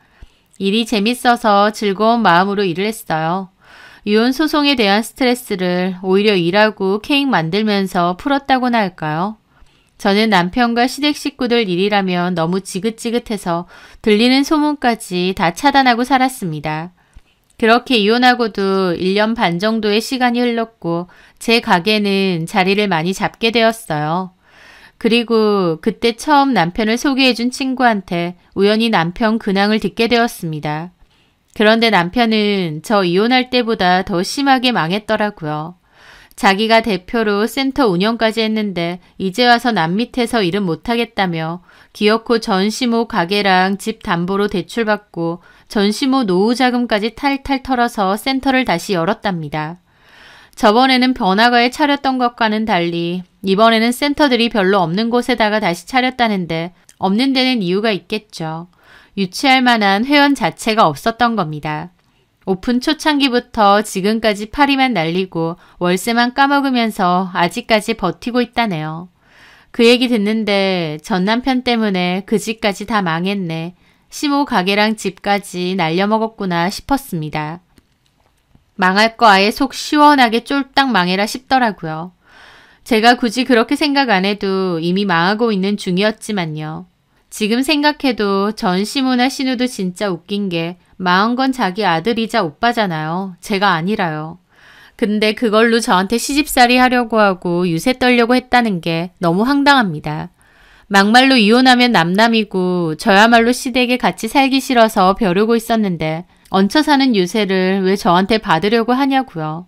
Speaker 1: 일이 재밌어서 즐거운 마음으로 일을 했어요. 이혼 소송에 대한 스트레스를 오히려 일하고 케이크 만들면서 풀었다고나 할까요? 저는 남편과 시댁 식구들 일이라면 너무 지긋지긋해서 들리는 소문까지 다 차단하고 살았습니다. 그렇게 이혼하고도 1년 반 정도의 시간이 흘렀고 제 가게는 자리를 많이 잡게 되었어요. 그리고 그때 처음 남편을 소개해준 친구한테 우연히 남편 근황을 듣게 되었습니다. 그런데 남편은 저 이혼할 때보다 더 심하게 망했더라고요. 자기가 대표로 센터 운영까지 했는데 이제 와서 남 밑에서 일은 못하겠다며 기어코 전시모 가게랑 집 담보로 대출받고 전시모 노후 자금까지 탈탈 털어서 센터를 다시 열었답니다. 저번에는 번화가에 차렸던 것과는 달리 이번에는 센터들이 별로 없는 곳에다가 다시 차렸다는데 없는 데는 이유가 있겠죠. 유치할 만한 회원 자체가 없었던 겁니다. 오픈 초창기부터 지금까지 파리만 날리고 월세만 까먹으면서 아직까지 버티고 있다네요. 그 얘기 듣는데 전 남편 때문에 그 집까지 다 망했네. 시모 가게랑 집까지 날려먹었구나 싶었습니다. 망할 거 아예 속 시원하게 쫄딱 망해라 싶더라고요. 제가 굳이 그렇게 생각 안 해도 이미 망하고 있는 중이었지만요. 지금 생각해도 전 시무나 신우도 진짜 웃긴 게 마흔 건 자기 아들이자 오빠잖아요. 제가 아니라요. 근데 그걸로 저한테 시집살이 하려고 하고 유세 떨려고 했다는 게 너무 황당합니다. 막말로 이혼하면 남남이고 저야말로 시댁에 같이 살기 싫어서 벼르고 있었는데 얹혀 사는 유세를 왜 저한테 받으려고 하냐고요.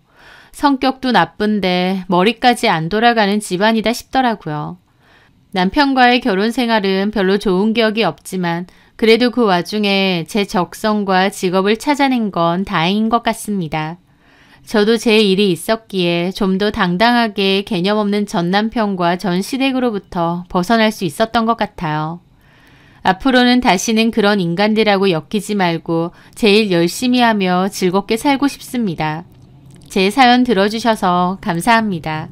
Speaker 1: 성격도 나쁜데 머리까지 안 돌아가는 집안이다 싶더라고요. 남편과의 결혼 생활은 별로 좋은 기억이 없지만 그래도 그 와중에 제 적성과 직업을 찾아낸 건 다행인 것 같습니다. 저도 제 일이 있었기에 좀 더 당당하게 개념 없는 전 남편과 전 시댁으로부터 벗어날 수 있었던 것 같아요. 앞으로는 다시는 그런 인간들하고 엮이지 말고 제 일 열심히 하며 즐겁게 살고 싶습니다. 제 사연 들어주셔서 감사합니다.